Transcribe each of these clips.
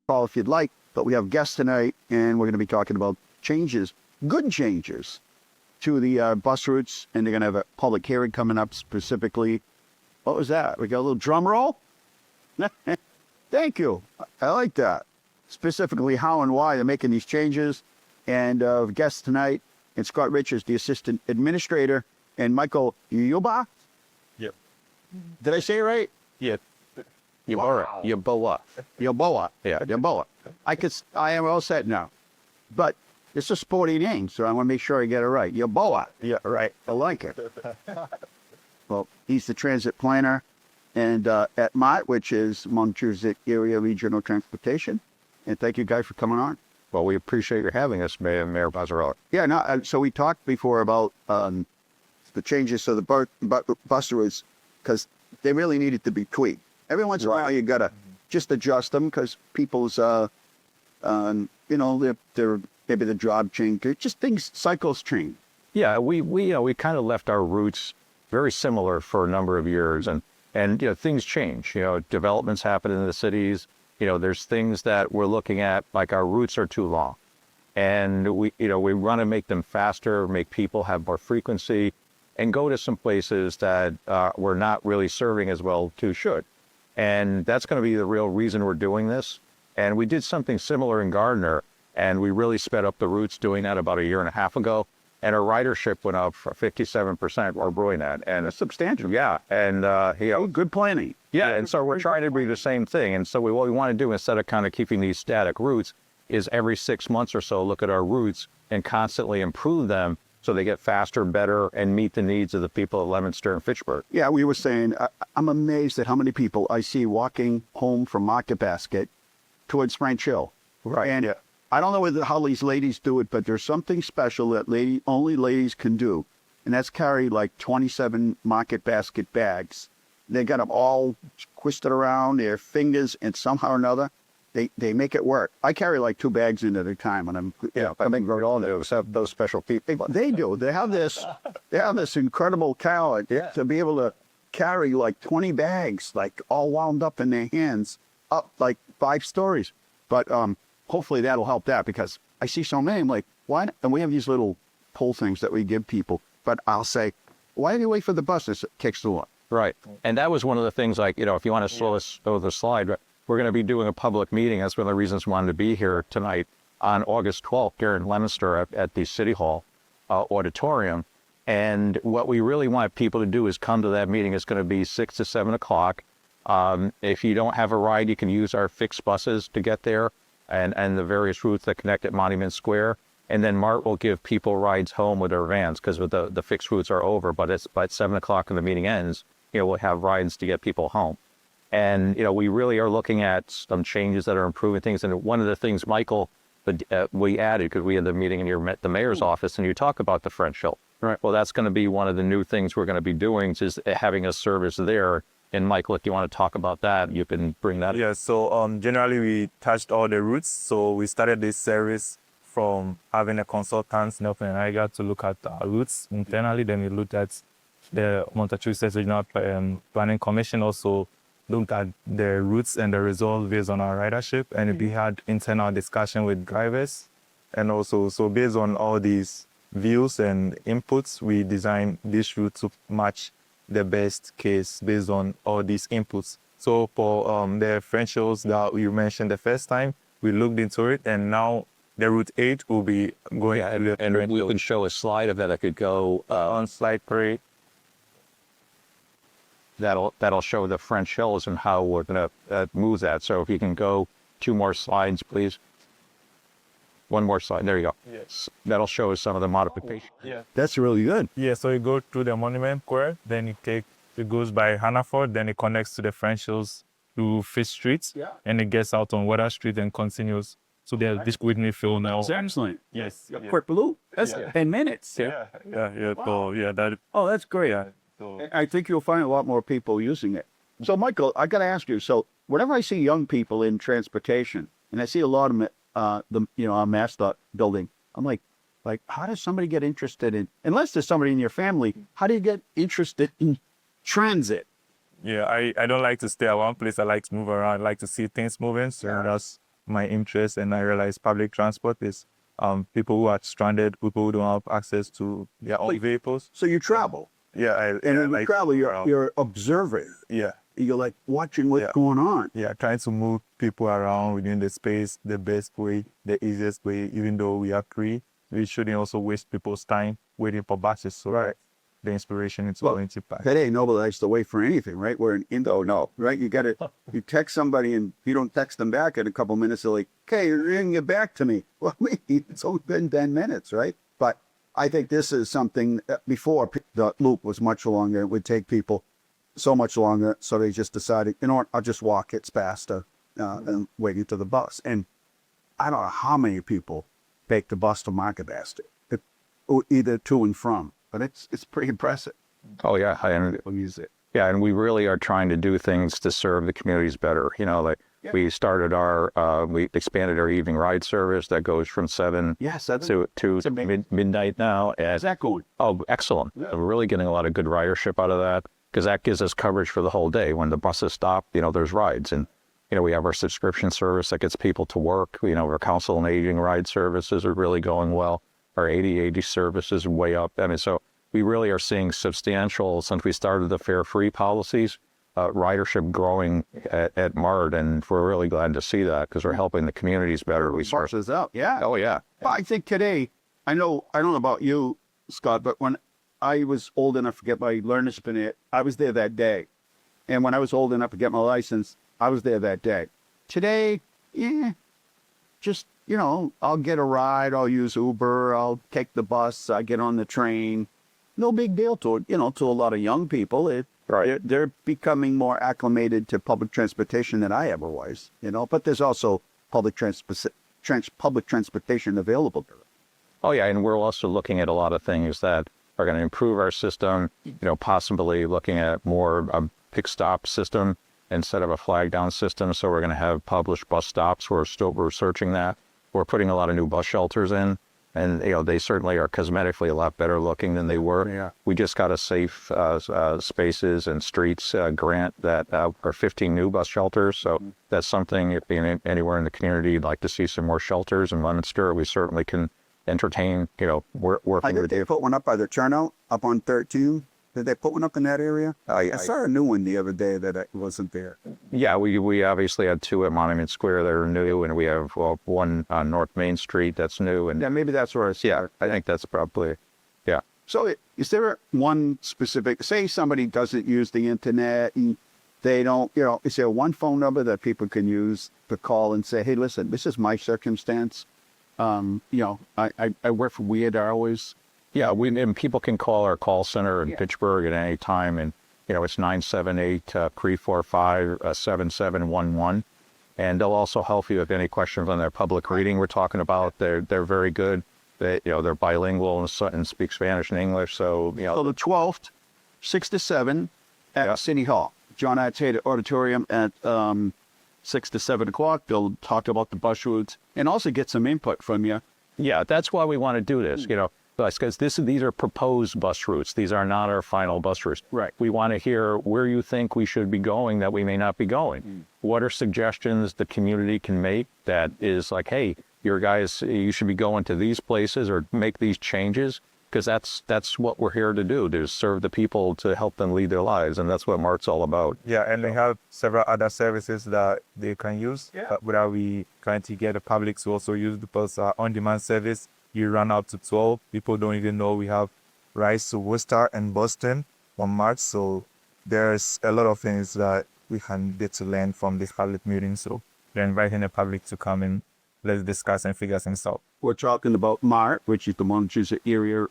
call if you'd like. But we have guests tonight, and we're going to be talking about changes, good changes, to the bus routes, and they're going to have a public hearing coming up specifically. What was that? We got a little drum roll? Thank you. I like that. Specifically how and why they're making these changes. And guests tonight, and Scott Richards, the assistant administrator, and Michael Yuba. Yep. Did I say it right? Yeah. Wow. Yaboa. Yaboa. Yeah. Yaboa. I am all set now. But it's a sporty name, so I want to make sure I get it right. Yaboa. Yeah, right. I like it. Well, he's the transit planner and at MART, which is Montjuic Area Regional Transportation. And thank you guys for coming on. Well, we appreciate your having us, Mayor Bazzarella. Yeah, no, so we talked before about the changes to the bus routes because they really needed to be tweaked. Every once in a while, you got to just adjust them because people's, you know, they're maybe the job change, just things, cycles change. Yeah, we kind of left our roots very similar for a number of years, and you know, things change. You know, developments happen in the cities. You know, there's things that we're looking at, like our routes are too long, and we want to make them faster, make people have more frequency, and go to some places that we're not really serving as well to should. And that's going to be the real reason we're doing this. And we did something similar in Gardner, and we really sped up the routes doing that about 1.5 years ago. And our ridership went up 57% while doing that. And That's substantial. yeah, and you know, Good planning. yeah, and so we're trying to do the same thing. And so what we want to do, instead of kind of keeping these static routes, is every 6 months or so look at our routes and constantly improve them so they get faster, better, and meet the needs of the people of Leominster and Fitchburg. Yeah, we were saying, I'm amazed at how many people I see walking home from Market Basket towards French Hill. Right. And I don't know how these ladies do it, but there's something special that only ladies can do. And that's carry like 27 Market Basket bags. They got them all twisted around their fingers, and somehow or another, they make it work. I carry like 2 bags in at a time, and I think we all do, except those special people. they do. They have this incredible talent to be able to carry like 20 bags, like all wound up in their hands, up like 5 stories. But hopefully that'll help that, because I see so many. I'm like, why? And we have these little pull things that we give people. But I'll say, why do you wait for the bus to kick the one? Right. And that was one of the things, like, you know, if you want to slow the slide, we're going to be doing a public meeting. That's one of the reasons we wanted to be here tonight on August 12th here in Leominster at the City Hall auditorium. And what we really want people to do is come to that meeting. It's going to be 6 to 7 o'clock. If you don't have a ride, you can use our fixed buses to get there, and the various routes that connect at Monument Square. And then MART will give people rides home with their vans, because the fixed routes are over, but it's by 7 o'clock when the meeting ends, you know, we'll have rides to get people home. And, you know, we really are looking at some changes that are improving things. And one of the things, Michael, we added, because we had the meeting in the mayor's office, and you talk about the French Hill. Right. Well, that's going to be one of the new things we're going to be doing, is having a service there. And Michael, if you want to talk about that, you can bring that. Yeah, so generally we touched all the routes. So we started this service from having a consultant, Nelson and I got to look at our routes internally. Then we looked at the Massachusetts Regional Planning Commission, also looked at the routes and the results based on our ridership. And we had internal discussion with drivers. And also, so based on all these views and inputs, we designed this route to match the best case based on all these inputs. So for the French Hills that you mentioned the first time, we looked into it, and now the Route 8 will be going. Yeah, and we can show a slide of that. I could go on slide 3. That'll show the French Hills and how we're going to move that. So if you can go 2 more slides, please. 1 more slide. There you go. Yes. That'll show us some of the modifications. Yeah. That's really good. Yeah, so you go through the Monument Square, then it goes by Hannaford, then it connects to the French Hills to Fifth Street, and it gets out on Water Street and continues. So there's this Whitney Field now. That's excellent. Yes. Quick blue. That's 10 minutes. Yeah. Wow. So that. Oh, that's great. So I think you'll find a lot more people using it. So, Michael, I got to ask you. So, whenever I see young people in transportation, and I see a lot of them at our MassDOT building, I'm like, how does somebody get interested in? Unless there's somebody in your family, how do you get interested in transit? Yeah, I don't like to stay at one place. I like to move around. I like to see things moving. So my interest, and I realized public transport is people who are stranded, people who don't have access to their own vehicles. So you travel. Yeah, And when you like travel, you're observing. yeah, You're like watching what's Yeah. going on. yeah, trying to move people around within the space the best way, the easiest way. Even though we are free, we shouldn't also waste people's time waiting for buses. So Right. the inspiration is Well, going to pass. Today, nobody likes to wait for anything, right? We're in Indo, no, right? You got to, you text somebody and you don't text them back in a couple minutes. They're like, okay, you're bringing it back to me. Well, wait, it's only been 10 minutes, right? But I think this is something before the loop was much longer. It would take people so much longer. So they just decided, you know what, I'll just walk. It's faster than waiting to the bus. And I don't know how many people take the bus to Market Basket, either to and from, but it's pretty impressive. Oh yeah, and We'll use it. yeah, and we really are trying to do things to serve the communities better. You know, like we started we expanded our evening ride service that goes from 7 Yes, that's to amazing. midnight now. And How's that going? oh, excellent! We're really getting a lot of good ridership out of that because that gives us coverage for the whole day. When the buses stop, you know, there's rides, and you know, we have our subscription service that gets people to work. You know, our council and aging ride services are really going well. Our 80/80 services are way up. I mean, so we really are seeing substantial, since we started the fare-free policies, ridership growing at MART, and we're really glad to see that because we're helping the communities better. We start. Buses up, yeah. Oh yeah. Well, I think today, I don't know about you, Scott, but when I was old enough to get my learner's permit, I was there that day. And when I was old enough to get my license, I was there that day. Today, just, you know, I'll get a ride, I'll use Uber, I'll take the bus, I get on the train. No big deal to, you know, to a lot of young people. They're becoming more acclimated to public transportation than I ever was, you know, but there's also public transportation available to them. Oh yeah, and we're also looking at a lot of things that are going to improve our system. You know, possibly looking at more pick stop system instead of a flag down system. So we're going to have published bus stops. We're still researching that. We're putting a lot of new bus shelters in, and you know, they certainly are cosmetically a lot better looking than they were. Yeah. We just got a safe spaces and streets grant that are 15 new bus shelters. So that's something, if being anywhere in the community, you'd like to see some more shelters in Leominster, we certainly can entertain, you know, I working think with they you. put one up by the turnout up on 13. Did they put one up in that area? I saw a new one the other day that wasn't there. Yeah, we obviously had 2 at Monument Square that are new, and we have one on North Main Street that's new. And Yeah, maybe that's where it's. yeah, I think that's probably, yeah. So is there one specific, say somebody doesn't use the internet and they don't, you know, is there one phone number that people can use to call and say, hey, listen, this is my circumstance. You know, I work for weird hours. Yeah, and people can call our call center in Pittsburgh at any time, and you know, it's 978-345-7711, and they'll also help you with any questions on their public reading we're talking about. They're very good. They're bilingual and speak Spanish and English. So you know, So the 12th, 6 to 7 at City Hall, John Arteta Auditorium at 6 to 7 o'clock. They'll talk about the bus routes and also get some input from you. yeah, that's why we want to do this. You know, because these are proposed bus routes. These are not our final bus routes. Right. We want to hear where you think we should be going that we may not be going. What are suggestions the community can make that is like, hey, your guys, you should be going to these places or make these changes, because that's what we're here to do, to serve the people, to help them lead their lives, and that's what MART's all about. Yeah, and we have several other services that they can use. Yeah. Where we trying to get the public to also use, because on-demand service, you run out to 12. People don't even know we have rides to Worcester and Boston on MART. So there's a lot of things that we can get to learn from this public meeting. So we're inviting the public to come in. Let's discuss and figure things out. We're talking about MART, which is the Montchusett Area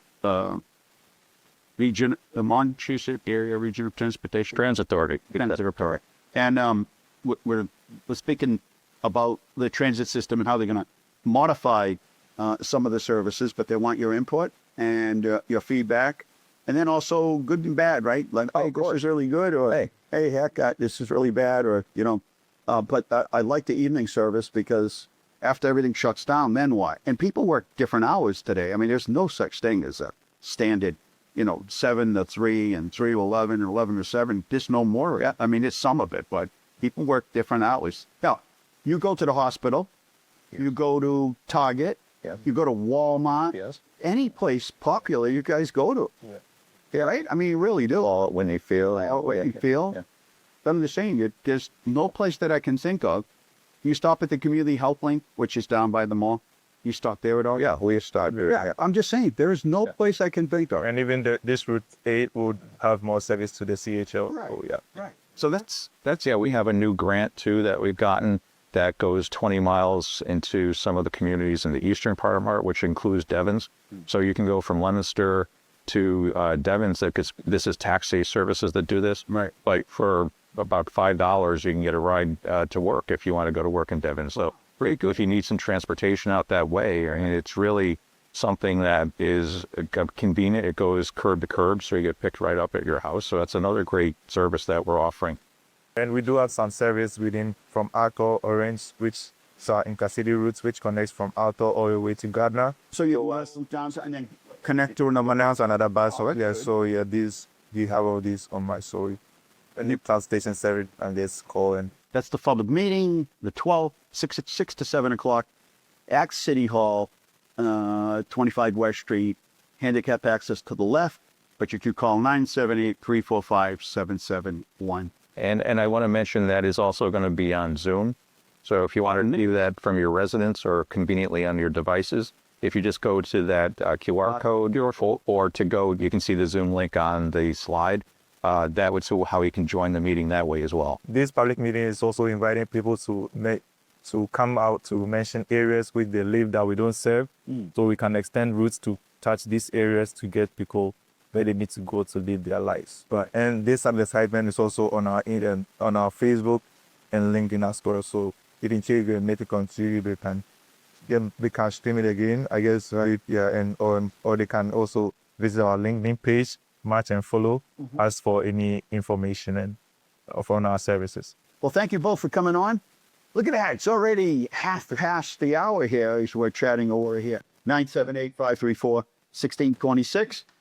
Region, the Montchusett Area Regional Transportation Transit Authority. Authority. And we're speaking about the transit system and how they're going to modify some of the services, but they want your input and your feedback, and then also good and bad, right? Like, oh, this is really good, or hey, heck, this is really bad, or you know. But I like the evening service because after everything shuts down, then what? And people work different hours today. I mean, there's no such thing as a standard, you know, 7 to 3 and 3 to 11 or 11 to 7. There's no more. I mean, it's some of it, but people work different hours. Now, you go to the hospital. You go to Target. Yes. You go to Walmart. Yes. Any place popular you guys go to. Yeah. Yeah, right? I mean, you really do. All when they feel. What you feel. Yeah. But I'm just saying, there's no place that I can think of. You stop at the community health link, which is down by the mall. You stop there at all? Yeah, we start. Yeah, I'm just saying, there is no place I can think of. And even this Route 8 would have more service to the CHL. Right. So, yeah. Right. So that's yeah. We have a new grant too that we've gotten that goes 20 miles into some of the communities in the eastern part of MART, which includes Devons. So you can go from Leominster to Devons. Because this is taxi services that do this. Right. Like for about $5, you can get a ride to work if you want to go to work in Devons. So pretty good if you need some transportation out that way. I mean, it's really something that is convenient. It goes curb to curb, so you get picked right up at your house. So that's another great service that we're offering. And we do have some service within from Arthur, Orange, which are intercity routes, which connects from Arthur all the way to Gardner. So you down and then connect to Number now another bus. So, yeah, good. so yeah, you have all these on my story. And the class station service and this call and That's the public meeting, the 12th, 6 to 7 o'clock, at City Hall, 25 West Street, handicap access to the left, but you can call 978-345-771. And I want to mention that is also going to be on Zoom. So if you want to do that from your residence or conveniently on your devices, if you just go to that QR code or to go, you can see the Zoom link on the slide. That would show how you can join the meeting that way as well. this public meeting is also inviting people to come out to mention areas which they live that we don't serve, so we can extend routes to touch these areas to get people where they need to go to live their lives. And this advertisement is also on our Facebook and LinkedIn as well. So it ensures you make a contribute they can stream it again, I guess, right? Yeah, and or they can also visit our LinkedIn page, match and follow, ask for any information and on our services. Well, thank you both for coming on. Look at that. It's already half past the hour here as we're chatting over here. 978-534-1626.